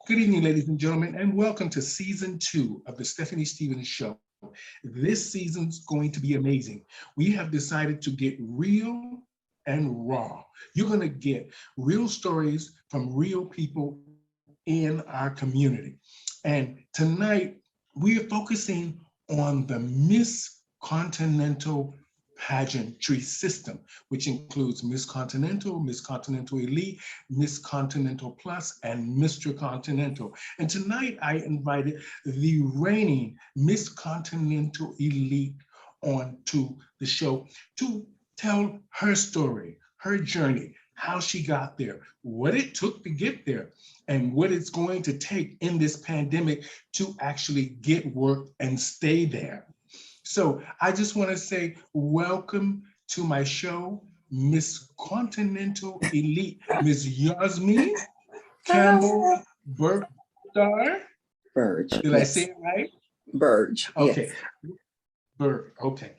Good evening, ladies and gentlemen, and welcome to season 2 of the Stephanie Stevens Show. This season's going to be amazing. We have decided to get real and raw. You're going to get real stories from real people in our community. And tonight, we are focusing on the Miss Continental pageantry system, which includes Miss Continental, Miss Continental Elite, Miss Continental Plus, and Mr. Continental. And tonight I invited the reigning Miss Continental Elite onto the show to tell her story, her journey, how she got there, what it took to get there, and what it's going to take in this pandemic to actually get work and stay there. So I just want to say welcome to my show, Miss Continental Elite, Miss Yosmein Campbell Burke Starr. Burge. Did I say it right? Burge. Okay. Yes. Burke. Okay.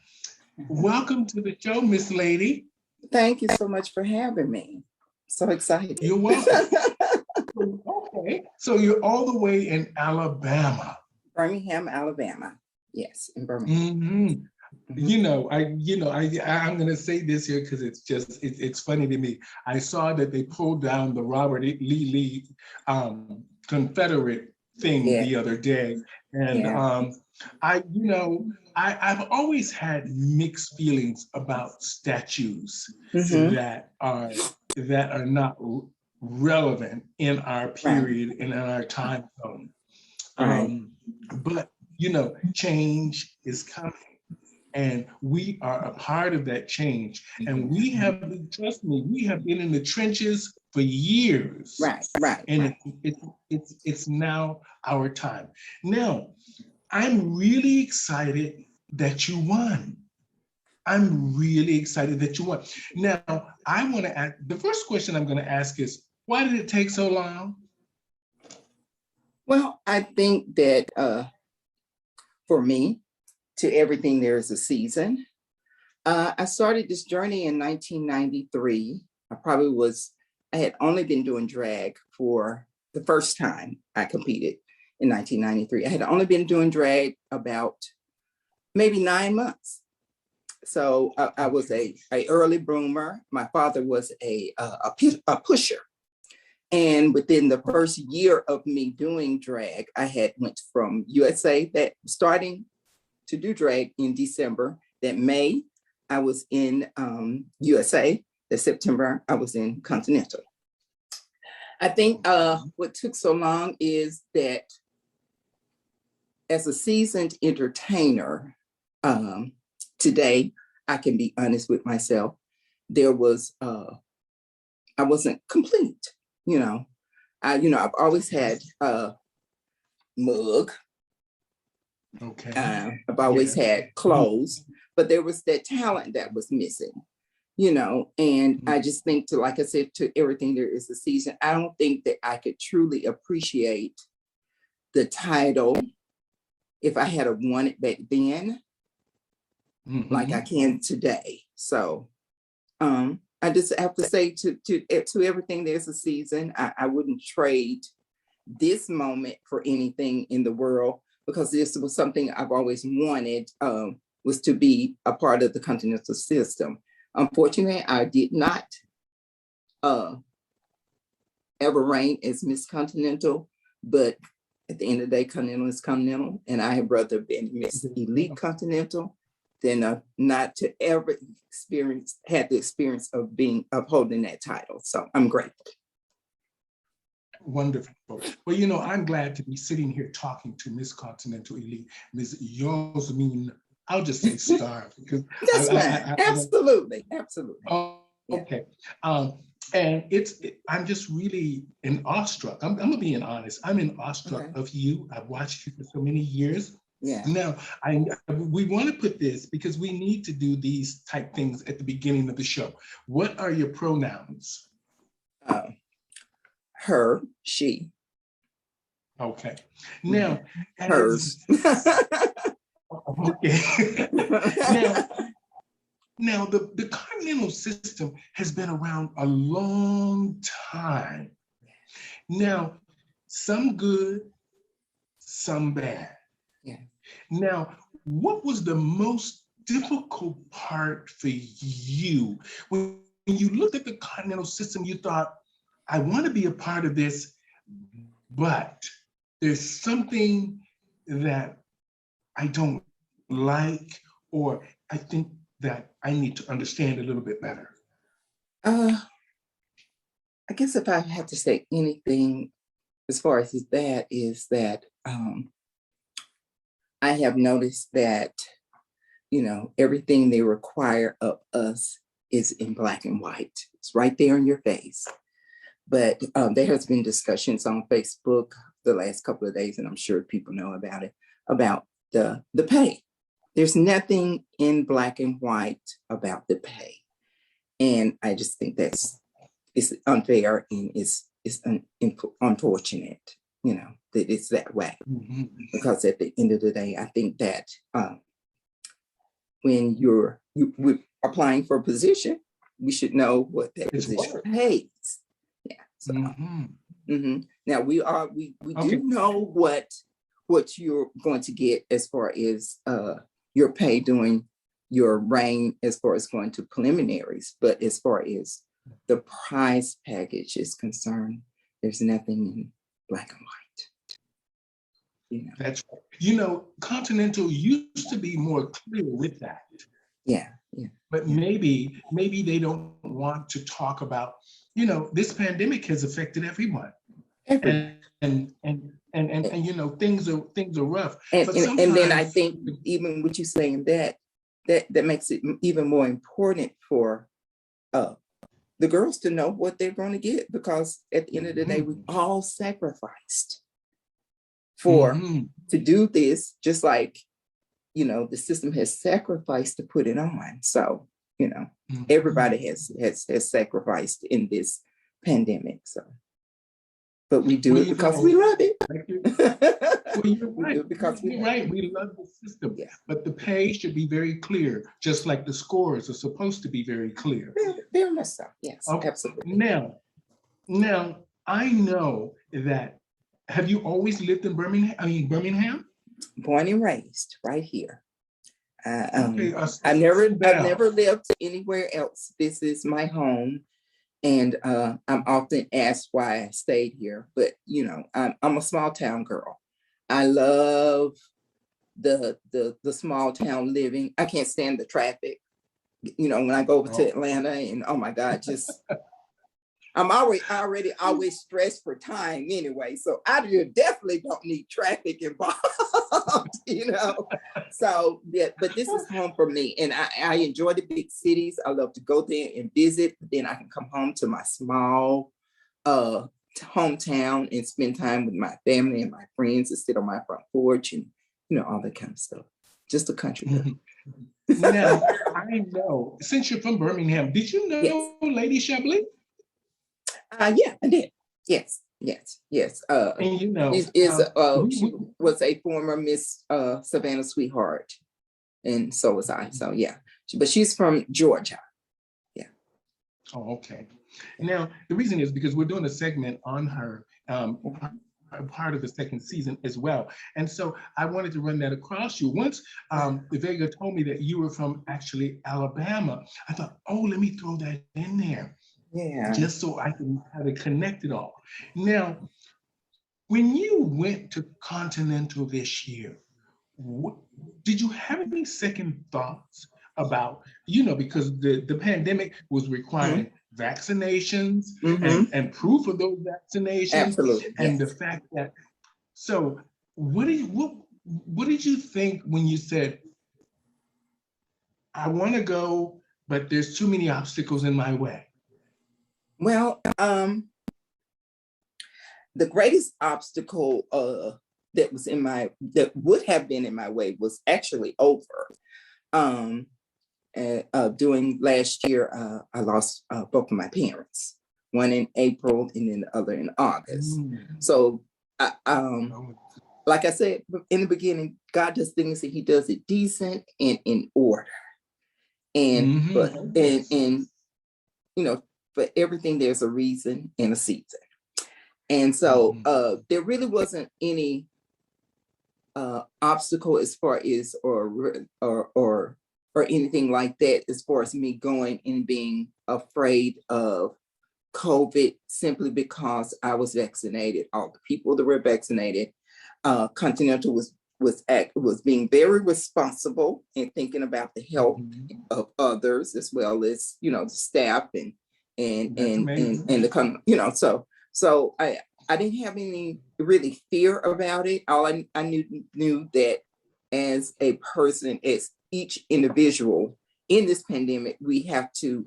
Welcome to the show, Miss Lady. Thank you so much for having me. So excited. You're welcome. Okay. So you're all the way in Alabama. Birmingham, Alabama. Yes, in Birmingham. Mm-hmm. I'm going to say this here because it's funny to me. I saw that they pulled down the Robert E. Lee Confederate thing the other day, and I've always had mixed feelings about statues that are not relevant in our period and in our time zone. But change is coming, and we are a part of that change. And we have, trust me, we have been in the trenches for years. Right. And it's now our time. Now, I'm really excited that you won. I'm really excited that you won. Now, I want to ask, the first question I'm going to ask is, why did it take so long? Well, I think that for me, to everything, there is a season. I started this journey in 1993. I had only been doing drag for the first time I competed in 1993. I had only been doing drag about maybe 9 months. So I was a early bloomer. My father was a pusher. And within the first year of me doing drag, I had went from USA, that starting to do drag in December. That May, I was in USA. That September, I was in Continental. I think what took so long is that as a seasoned entertainer, today, I can be honest with myself, I wasn't complete. I've always had a mug. Okay. I've always had clothes, but there was that talent that was missing, and I just think like I said, to everything, there is a season. I don't think that I could truly appreciate the title if I had won it back then, like I can today. So, I just have to say to everything, there's a season. I wouldn't trade this moment for anything in the world, because this was something I've always wanted, was to be a part of the Continental system. Unfortunately, I did not ever reign as Miss Continental, but at the end of the day, Continental is Continental, and I have rather been Miss Elite Continental than not to ever had the experience of holding that title. So I'm grateful. Wonderful. Well, I'm glad to be sitting here talking to Miss Continental Elite, Miss Yosmein. I'll just say Starr, because that's fine. Absolutely. Oh, okay. And I'm just really awestruck. I'm gonna be honest. I'm awestruck of you. I've watched you for so many years. Yeah. Now, we want to put this because we need to do these type things at the beginning of the show. What are your pronouns? Her, she. Okay. Now, hers. Okay. Now the Continental system has been around a long time. Now, some good, some bad. Yeah. Now, what was the most difficult part for you when you looked at the Continental system? You thought, I want to be a part of this, but there's something that I don't like, or I think that I need to understand a little bit better. I guess if I had to say anything as far as that is that I have noticed that, everything they require of us is in black and white. It's right there in your face. But there has been discussions on Facebook the last couple of days, and I'm sure people know about it, about the pay. There's nothing in black and white about the pay. And I just think it's unfair and it's unfortunate, that it's that way. Mm-hmm. Because at the end of the day, I think that when you're applying for a position, we should know what that position pays. Yeah. So, now we do know what you're going to get as far as your pay during your reign, as far as going to preliminaries, but as far as the prize package is concerned, there's nothing in black and white. That's right. Continental used to be more clear with that. Yeah. But maybe they don't want to talk about, this pandemic has affected everyone. And things are rough. And then I think even with you saying that makes it even more important for the girls to know what they're going to get, because at the end of the day, we've all sacrificed to do this, just like, the system has sacrificed to put it on. So, everybody has sacrificed in this pandemic. So, but we do it because we love it. Well, you're right. Because you're right. We love the system. Yeah. But the pay should be very clear, just like the scores are supposed to be very clear. Very much so. Yes, okay. Absolutely. Now, I know that. Have you always lived in Birmingham? Born and raised right here. Okay. I've never lived anywhere else. This is my home. And I'm often asked why I stayed here, but I'm a small town girl. I love the small town living. I can't stand the traffic. When I go over to Atlanta, and oh my God, just I'm already always stressed for time anyway. So I definitely don't need traffic involved, So yeah, but this is home for me. And I enjoy the big cities. I love to go there and visit. Then I can come home to my small hometown and spend time with my family and my friends and sit on my front porch and all that kind of stuff. Just a country girl. Now, I know, since you're from Birmingham, did you know Lady Chablis? Yeah, I did. Yes. And she was a former Miss Savannah Sweetheart, and so was I. So yeah, but she's from Georgia. Yeah. Oh, okay. Now the reason is because we're doing a segment on her, part of the second season as well, and so I wanted to run that across you. Once Vega told me that you were from actually Alabama, I thought, oh, let me throw that in there. Yeah. Just so I can have it connected all. Now, when you went to Continental this year, did you have any second thoughts about, because the pandemic was requiring vaccinations and proof of those vaccinations? Absolutely. And the fact that, so what did you think when you said, I want to go, but there's too many obstacles in my way? Well, the greatest obstacle that would have been in my way was actually over. During last year, I lost both of my parents, one in April and then the other in August. So, like I said in the beginning, God does things and He does it decent and in order. And for everything, there's a reason and a season. And so there really wasn't any obstacle as far as or anything like that as far as me going and being afraid of COVID, simply because I was vaccinated. All the people that were vaccinated, Continental was being very responsible in thinking about the health of others, as well as, you know, the staff and the, you know, so I didn't have any really fear about it. All I knew that as a person, as each individual in this pandemic, we have to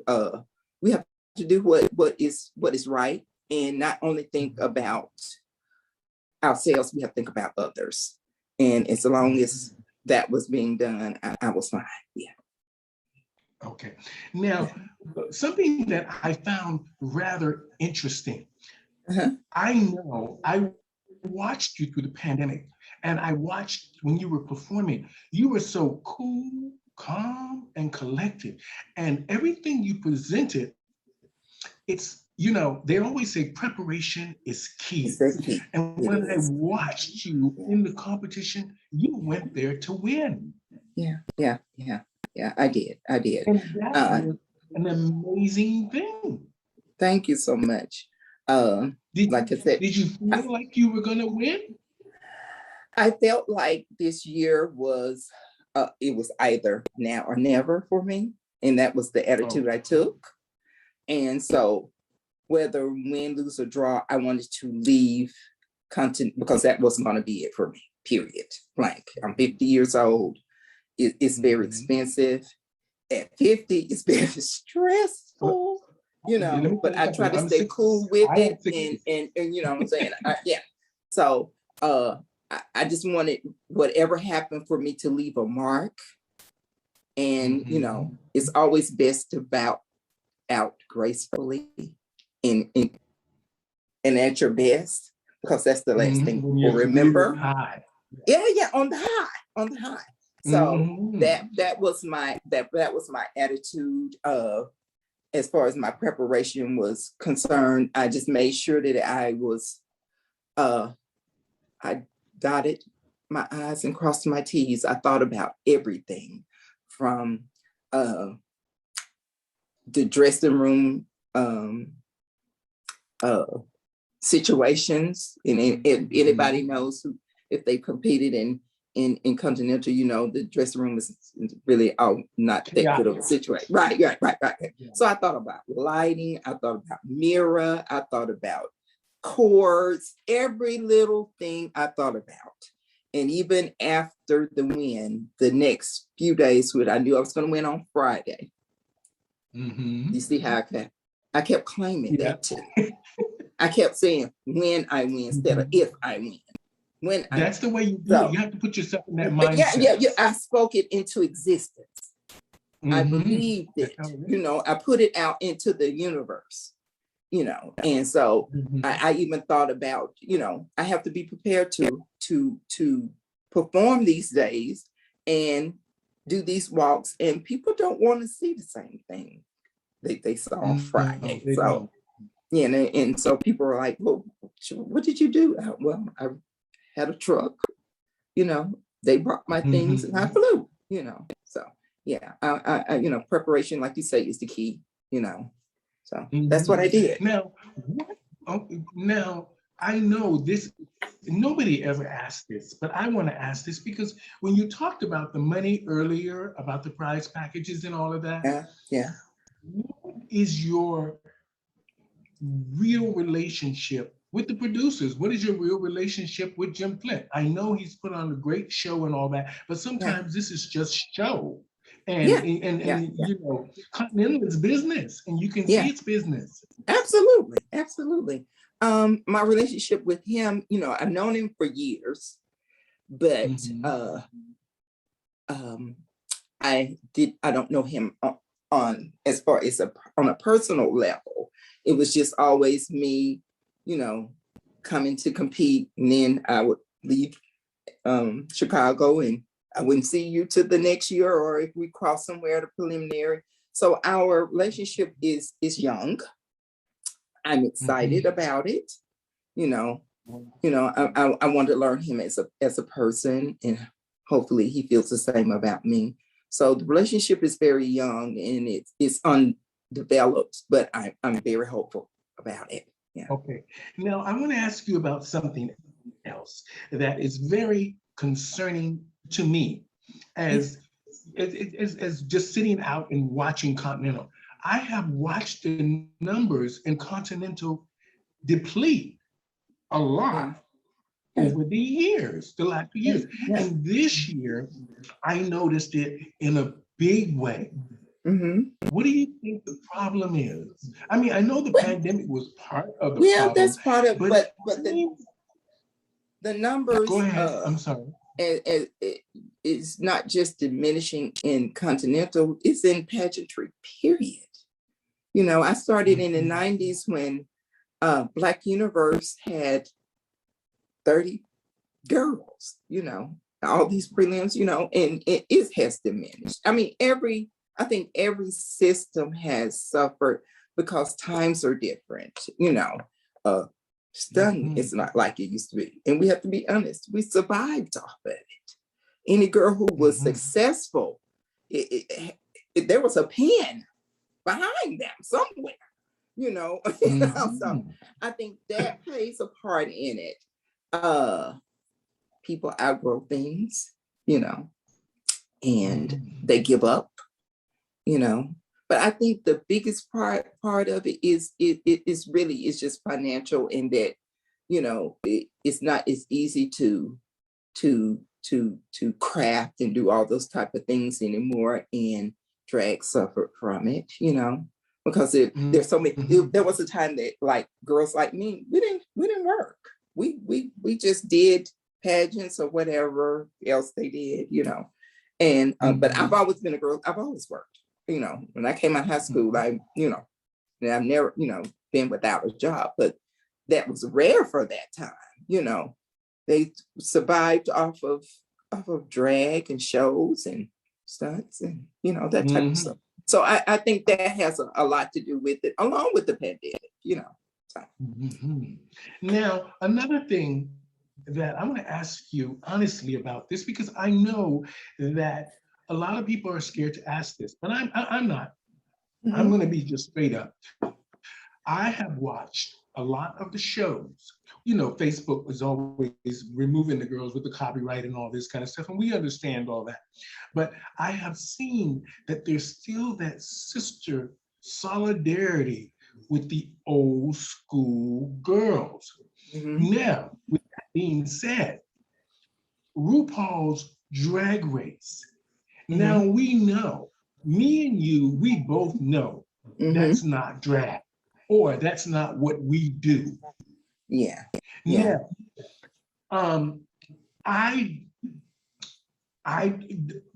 do what is right, and not only think about ourselves, we have to think about others. And as long as that was being done, I was fine. Yeah. Okay. Now, something that I found rather interesting. I watched you through the pandemic, and I watched when you were performing, you were so cool, calm, and collected. And everything you presented, it's, you know, they always say preparation is key. And when I watched you in the competition, you went there to win. Yeah, I did. And that was an amazing thing. Thank you so much. Like I said, did you feel like you were going to win? I felt like this year was, it was either now or never for me. And that was the attitude I took. And so whether win, lose, or draw, I wanted to leave content, because that wasn't going to be it for me, period. Blank. I'm 50 years old. It's very expensive. At 50, it's very stressful, you know, but I try to stay cool with it. And you know what I'm saying? Yeah. So I just wanted whatever happened for me to leave a mark. And, you know, it's always best to bow out gracefully and at your best, because that's the last thing people remember. Yeah, on the high. So that was my attitude as far as my preparation was concerned. I just made sure that I was I dotted my I's and crossed my T's. I thought about everything from the dressing room situations, and anybody knows who, if they competed in Continental, you know, the dressing room is really not that good of a situation. Right. Yeah. So I thought about lighting, I thought about mirror, I thought about cords, every little thing I thought about. And even after the win, the next few days, I knew I was going to win on Friday. You see how I kept claiming that too. I kept saying when I win instead of if I win. That's the way you do it. You have to put yourself in that mindset. Yeah. I spoke it into existence. I believed it. You know, I put it out into the universe. You know, and so I even thought about, you know, I have to be prepared to perform these days and do these walks, and people don't want to see the same thing they saw on Friday. So yeah, and so people are like, well, what did you do? Well, I had a truck, you know, they brought my things and I flew, you know. So yeah, I you know, preparation, like you say, is the key, you know. So that's what I did. Now, I know this, nobody ever asked this, but I want to ask this, because when you talked about the money earlier, about the prize packages and all of that, what is your real relationship with the producers? What is your real relationship with Jim Flint? I know he's put on a great show and all that, but sometimes this is just show. And you know, Continental is business, and you can see it's business. Absolutely. My relationship with him, you know, I've known him for years, but I don't know him on as far as on a personal level. It was just always me, you know, coming to compete, and then I would leave Chicago and I wouldn't see you to the next year, or if we cross somewhere at a preliminary. So our relationship is young. I'm excited about it. you know, I want to learn him as a person, and hopefully he feels the same about me. So the relationship is very young and it's undeveloped, but I'm very hopeful about it. Yeah. Okay. Now I want to ask you about something else that is very concerning to me as just sitting out and watching Continental. I have watched the numbers in Continental deplete a lot over the years, the last few years. Yeah. And this year, I noticed it in a big way. What do you think the problem is? I mean, I know the pandemic was part of the problem. That's part of, but the numbers. Go ahead. I'm sorry. It's not just diminishing in Continental, it's in pageantry, period. I started in the 90s when Black Universe had 30 girls, all these prelims, and it has diminished. I mean, I think every system has suffered because times are different, Stunning is not like it used to be. And we have to be honest, we survived off of it. Any girl who was successful, there was a pen behind them somewhere, So I think that plays a part in it. People outgrow things, and they give up, But I think the biggest part of it is it's just financial, in that, it's not as easy to craft and do all those type of things anymore, and drag suffered from it, because there's so many. There was a time that, like, girls like me, we didn't work. We just did pageants or whatever else they did, And but I've always been a girl. I've always worked. When I came out of high school, and I've never, been without a job, but that was rare for that time. They survived off of drag and shows and stunts and, that type of stuff. So I think that has a lot to do with it, along with the pandemic, So. Now, another thing that I want to ask you honestly about this, because I know that a lot of people are scared to ask this, but I'm not. I'm going to be just straight up. I have watched a lot of the shows. Facebook is always removing the girls with the copyright and all this kind of stuff, and we understand all that. But I have seen that there's still that sister solidarity with the old school girls. Now, with that being said, RuPaul's Drag Race. Now we know, me and you, we both know that's not drag, or that's not what we do. Yeah. Now, I'm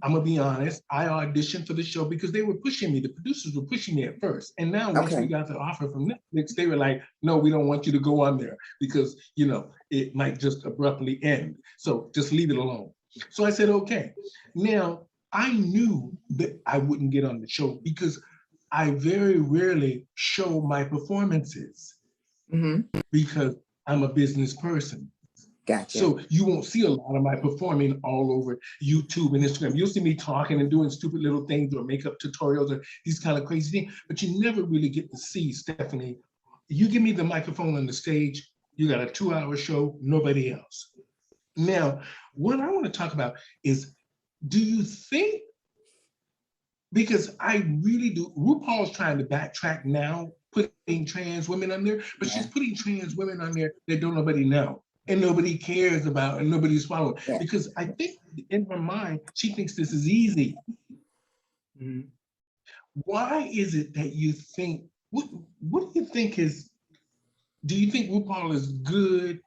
gonna be honest, I auditioned for the show because they were pushing me. The producers were pushing me at first. And now once we got the offer from Netflix, they were like, no, we don't want you to go on there because, it might just abruptly end. So just leave it alone. So I said, okay. Now, I knew that I wouldn't get on the show because I very rarely show my performances because I'm a business person. Gotcha. So you won't see a lot of my performing all over YouTube and Instagram. You'll see me talking and doing stupid little things or makeup tutorials or these kind of crazy things, but you never really get to see Stephanie. You give me the microphone on the stage, you got a 2-hour show, nobody else. Now, what I want to talk about is, do you think, because I really do, RuPaul's trying to backtrack now, putting trans women on there, but she's putting trans women on there that don't nobody know. And nobody cares about, and nobody's following. Because I think in her mind, she thinks this is easy. Why is it that you think, what do you think is, do you think RuPaul is good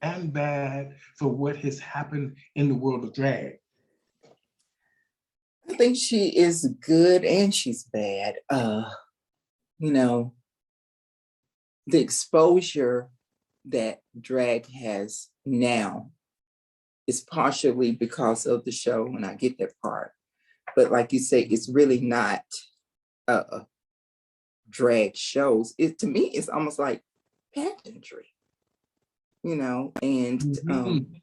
and bad for what has happened in the world of drag? I think she is good and she's bad. The exposure that drag has now is partially because of the show, and I get that part. But like you say, it's really not drag shows. To me, it's almost like pageantry. and Mhm.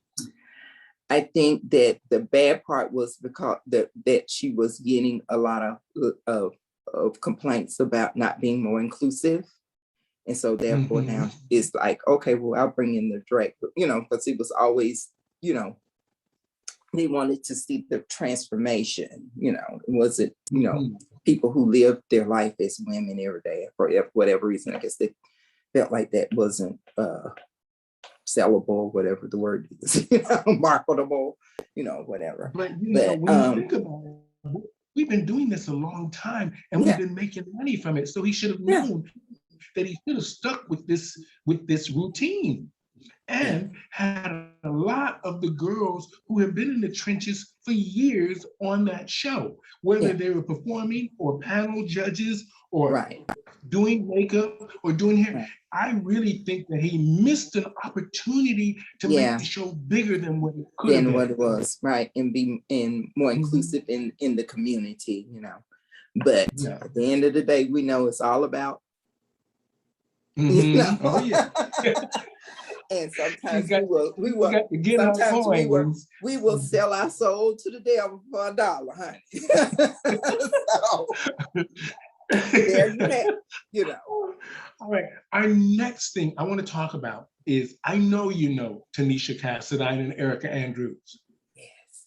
I think that the bad part was because that she was getting a lot of complaints about not being more inclusive. And so therefore Mhm. now it's like, okay, well, I'll bring in the director, because it was always, they wanted to see the transformation, it wasn't, Mhm. people who lived their life as women every day for whatever reason. I guess they felt like that wasn't sellable, whatever the word is, marketable, whatever. But But when you think about it, we've been doing this a long time and we've yeah, been making money from it. So he should have yeah, known that he should have stuck with this routine yeah, and had a lot of the girls who have been in the trenches for years on that show, whether yeah, they were performing or panel judges or right, doing makeup or doing hair. right. I really think that he missed an opportunity to make Yeah, the show bigger than what it could have than what been. it was, right, and be more Mhm. inclusive in the community, But Yeah. at the end of the day, we know it's all about, you know. Hmm. Oh yeah. And We sometimes got we got to get our sometimes coins. we will sell our soul to the devil for $1, honey. So there you have, All right. Our next thing I want to talk about is I know you know Tanisha Cassadine and Erica Andrews. Yes.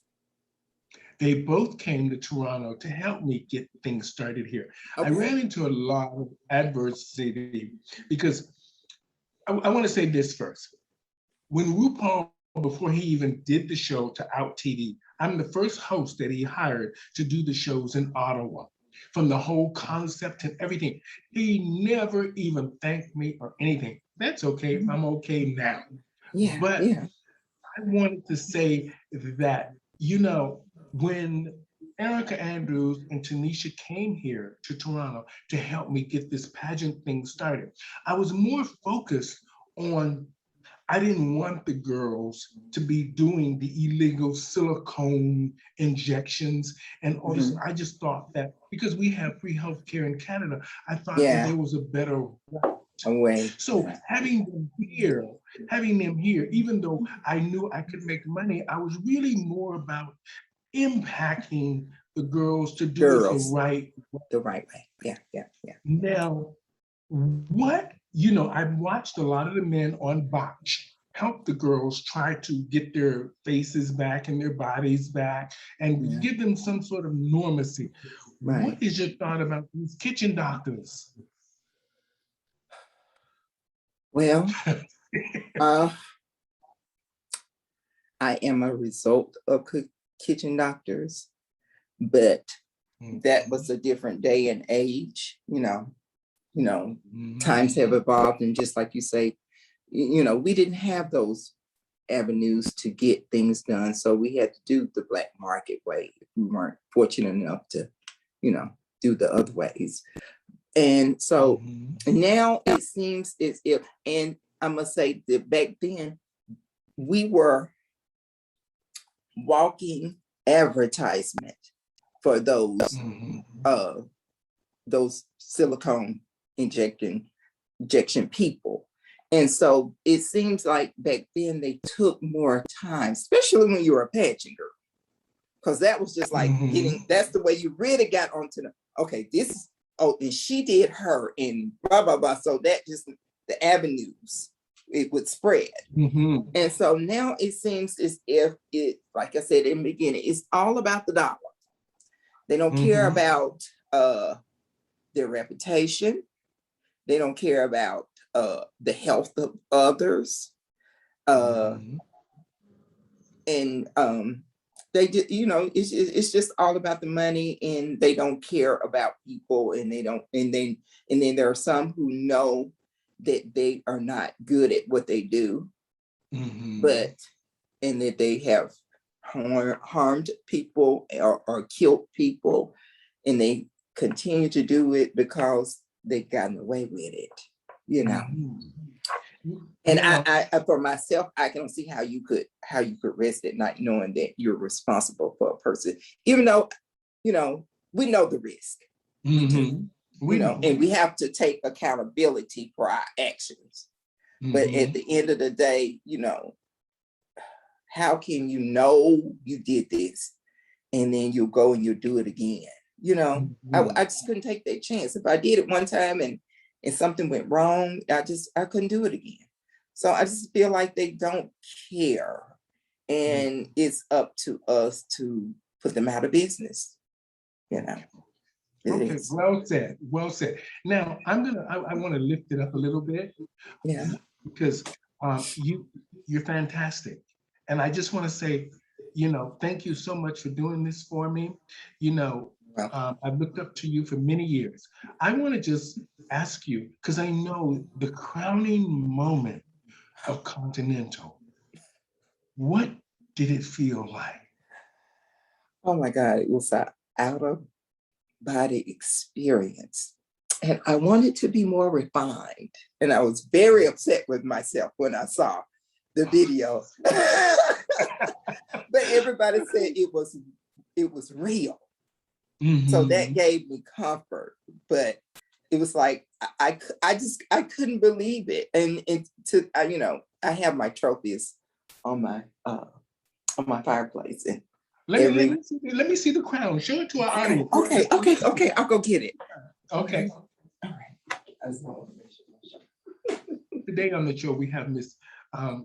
They both came to Toronto to help me get things started here. I Okay. ran into a lot of adversity because I want to say this first. When RuPaul, before he even did the show to Out TV, I'm the first host that he hired to do the shows in Ottawa. From the whole concept and everything, he never even thanked me or anything. That's okay. I'm okay now. Yeah, But yeah. I wanted to say that, when Erica Andrews and Tanisha came here to Toronto to help me get this pageant thing started, I was more focused on I didn't want the girls to be doing the illegal silicone injections and all this. Mhm. I just thought that because we have free healthcare in Canada, I thought that Yeah, there was a better route. away. So Yeah. having them here, even though I knew I could make money, I was really more about impacting the girls to do it the Girls, right way. the right way. Yeah, yeah, yeah. Now, I've watched a lot of the men on Botch help the girls try to get their faces back and their bodies back and Yeah, give them some sort of normacy. right. What is your thought about these kitchen doctors? Well, uh, I am a result of kitchen doctors, but that was a different day and age. Mhm. Times have evolved, and just like you say, we didn't have those avenues to get things done, so we had to do the black market way. We weren't fortunate enough to, do the other ways. And so Mhm. now it seems as if, and I must say that back then we were walking advertisement for Mhm. uh those silicone injection people. And so it seems like back then they took more time, especially when you were a pageant girl, because that was just like Mhm. that's the way you really got onto okay, and she did her and blah, blah, blah. So that just the avenues, it would spread. Mhm. And so now it seems as if it, like I said in the beginning, it's all about the dollar. They don't care Mhm. about their reputation. They don't care about the health of others. Uh, Mhm. and they did, it's just all about the money, and they don't care about people, and they don't, and then there are some who know that they are not good at what they do, Mhm. but and that they have harmed people or killed people, and they continue to do it because they've gotten away with it. Mhm. And Now, for myself, I can see how you could rest at night knowing that you're responsible for a person, even though, we know the risk. We do, mhm. We know. and we have to take accountability for our actions. But at the end of the day, how can you know you did this and then you go and you do it again? I just couldn't take that chance. If I did it one time and something went wrong, I couldn't do it again. So I just feel like they don't care. And it's up to us to put them out of business. Okay, well said. Well said. Now I want to lift it up a little bit. Yeah. Because you're fantastic. And I just want to say, thank you so much for doing this for me. I've looked up to you for many years. I want to just ask you, because I know the crowning moment of Continental, what did it feel like? Oh my God, it was an out-of-body experience. And I wanted to be more refined. And I was very upset with myself when I saw the video. But everybody said it was real. So that gave me comfort. But it was like I couldn't believe it. And I have my trophies on my fireplace. And let me see the crown. Show it to our audience. Okay. I'll go get it. Okay. All right. Today on the show we have Miss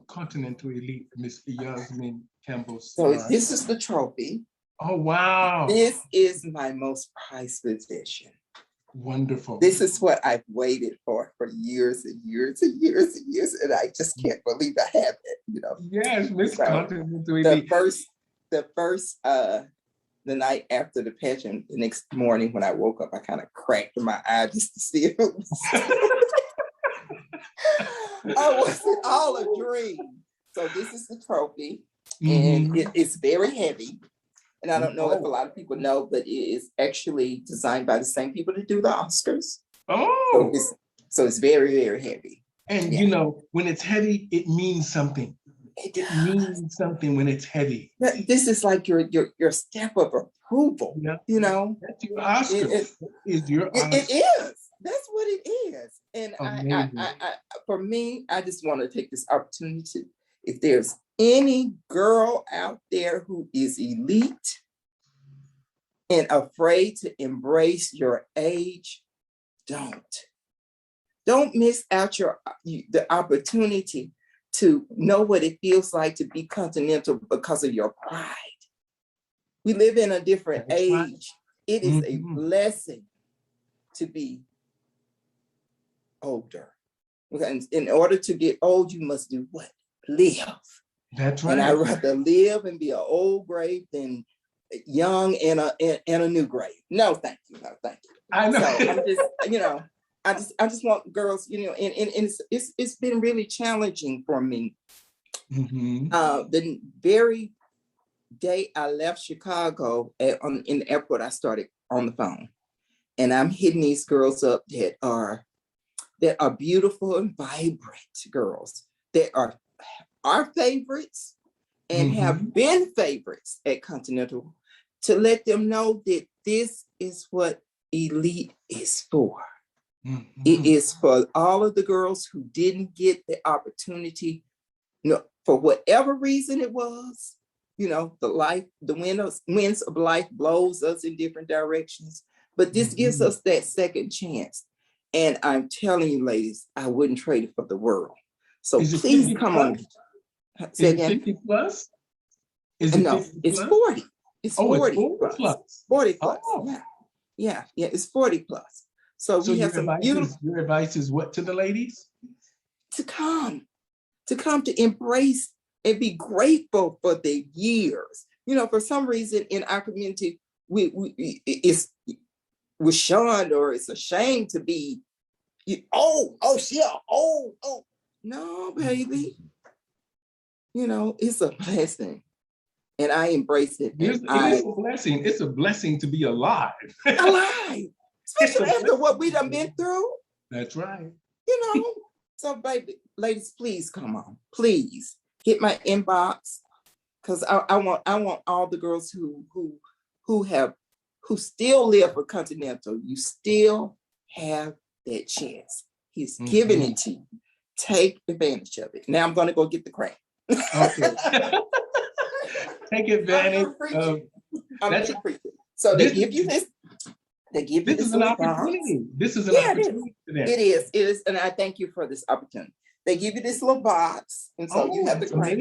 Continental Elite, Miss Yosmein Campbell. So this is the trophy. Oh wow! This is my most prized possession. Wonderful. This is what I've waited for years and years and years and years, and I just can't believe I have it. Yes, Miss Continental Elite. The night after the pageant, the next morning when I woke up, I kind of cracked my eye just to see if it was. Oh, was it all a dream? So this is the trophy, and it's very heavy. And I don't know if a lot of people know, but it is actually designed by the same people that do the Oscars. Oh, so it's very, very heavy. And when it's heavy, it means something. It means something when it's heavy. This is like your stamp of approval. Yeah. That's your Oscar. It is. That's what it is. And I for me, I just want to take this opportunity. If there's any girl out there who is elite and afraid to embrace your age, don't miss out the opportunity to know what it feels like to be Continental because of your pride. We live in a different age. Right. It is a blessing to be older. In order to get old, you must do what? Live. That's right. And I'd rather live and be an old grave than young in a new grave. No, thank you. No, thank you. I know. So I'm just, I just want girls, and it's been really challenging for me. The very day I left Chicago in the airport, I started on the phone, and I'm hitting these girls up that are beautiful and vibrant girls that are our favorites and have been favorites at Continental, to let them know that this is what elite is for. It is for all of the girls who didn't get the opportunity, for whatever reason it was. The winds of life blows us in different directions, but this gives us that second chance. And I'm telling you, ladies, I wouldn't trade it for the world. So please come on. Say again. 50 plus? Is it no, 50 it's plus? 40. It's 40 plus. 40 plus. Oh. Yeah, it's 40 plus. So we have some beautiful. Your advice is what to the ladies? To come to embrace and be grateful for the years. For some reason in our community, we're shunned, or it's a shame to be, no, baby. It's a blessing, and I embrace it. It is a blessing. It's a blessing to be alive. Alive, especially after what we done been through. That's right. So, baby, ladies, please come on. Please hit my inbox, because I want all the girls who still live for Continental. You still have that chance. He's giving it to you take advantage of it. Now I'm going to go get the crown. Okay. Take advantage of that's so they give you this. They give you this an opportunity. Box. This is an opportunity. It is, and I thank you for this opportunity. They give you this little box, and so you have the crown.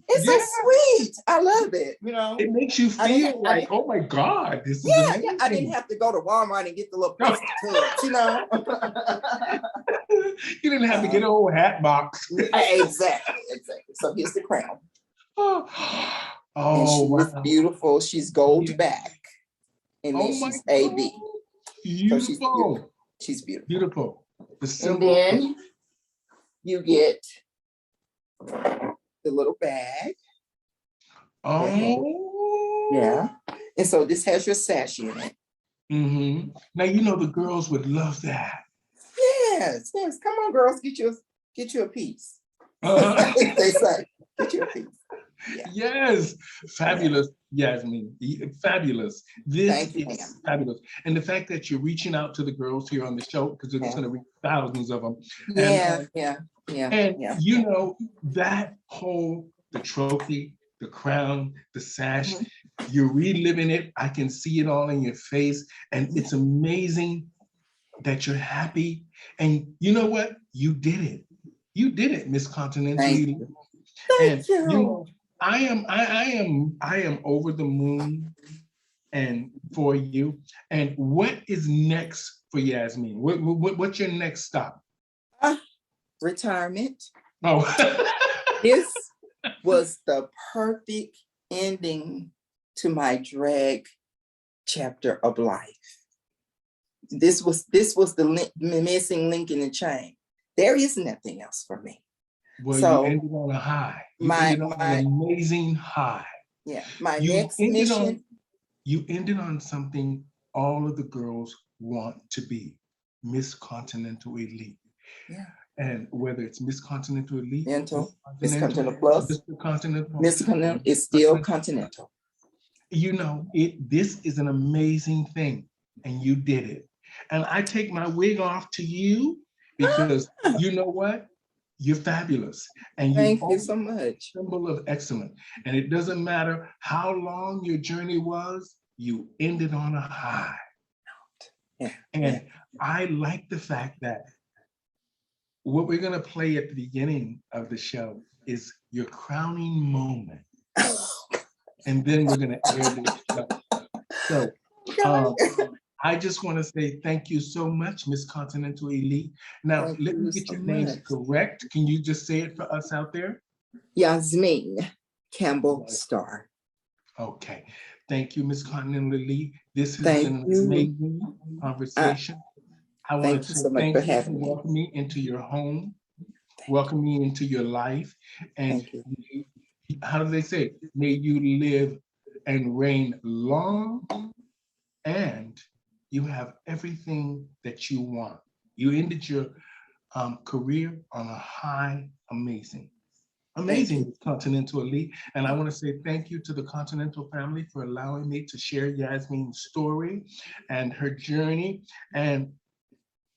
It's so sweet. I love it. You know, it makes you feel like, oh my God, this is amazing. I didn't have to go to Walmart and get the little plastic tubs, you know. You didn't have to get a whole hat box. Exactly. So here's the crown. Oh, and she's beautiful. She's gold back, and then she's AB. Beautiful. So she's beautiful. Beautiful. And then you get the little bag. Oh. Yeah. And so this has your sash in it. Mm-hmm. Now, you know the girls would love that. Yes. Come on, girls, get you a piece. They say, get you a piece. Yeah. Yes. Fabulous, Yasmein. Fabulous. This is fabulous. And the fact that you're reaching out to the girls here on the show, because it's going to reach thousands of them. And you know, that whole, the trophy, the crown, the sash, you're reliving it. I can see it all in your face. And it's amazing that you're happy. And you know what? You did it. You did it, Miss Continental. Thank you. I am over the moon and for you. And what is next for Yasmein? What's your next stop? Retirement. Oh. This was the perfect ending to my drag chapter of life. This was the missing link in the chain. There is nothing else for me. Well, so you ended on a high. You ended on an amazing high. Yeah, next mission. You ended on something all of the girls want to be, Miss Continental Elite. Yeah. And whether it's Miss Continental Elite, Miss Continental Plus, Mr. Continental, Miss Continental is still Continental. You know, this is an amazing thing, and you did it. And I take my wig off to you because you know what? You're fabulous. And thank you so much. Symbol of excellence. And it doesn't matter how long your journey was, you ended on a high. And I like the fact that what we're going to play at the beginning of the show is your crowning moment. And then we're going to air this show. So I just want to say thank you so much, Miss Continental Elite. Now, let me get your names correct. Can you just say it for us out there? Yosmein Campbell Starr. Okay. Thank you, Miss Continental Elite. This has been an amazing conversation. I want to say thank you for welcoming me into your home, welcome me into your life. And how do they say? May you live and reign long, and you have everything that you want. You ended your career on a high, amazing Continental Elite. And I want to say thank you to the Continental family for allowing me to share Yasmein's story and her journey. And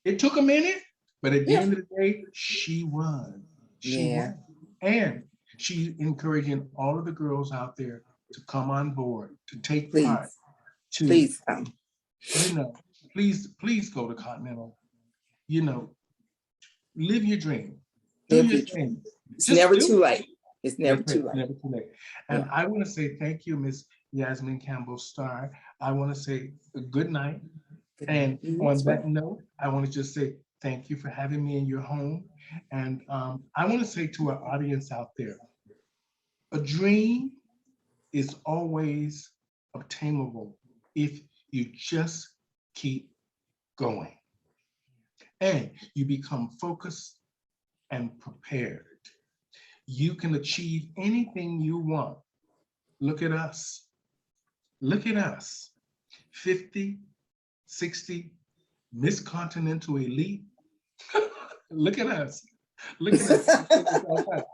it took a minute, but at the end of the day, she won. She won. And she's encouraging all of the girls out there to come on board, to take part. Please come. You know, please go to Continental. You know, live your dream. Live your dream. It's never too late. It's never too late. Never too late. And I want to say thank you, Miss Yosmein Campbell Starr. I want to say good night. And on that note, I want to just say thank you for having me in your home. And I want to say to our audience out there, a dream is always obtainable if you just keep going. And you become focused and prepared. You can achieve anything you want. Look at us. Look at us. 50, 60, Miss Continental Elite. Look at us. Look at us.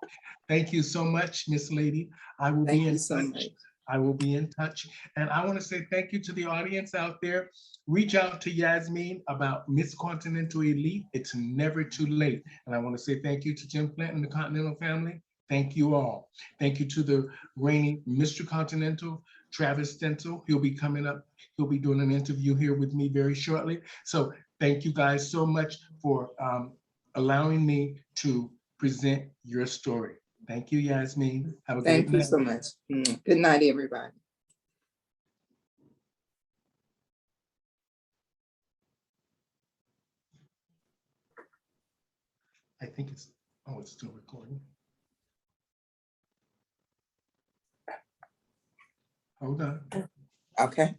Thank you so much, Miss Lady. I will be in touch. I will be in touch. And I want to say thank you to the audience out there. Reach out to Yosmein about Miss Continental Elite. It's never too late. And I want to say thank you to Jim Plant and the Continental family. Thank you all. Thank you to the reigning Mr. Continental, Travis Stencil. He'll be coming up. He'll be doing an interview here with me very shortly. So thank you guys so much for allowing me to present your story. Thank you, Yosmein. Have a Thank great you night. so much. Good night, everybody. I think it's, oh, it's still recording. Hold on. Okay.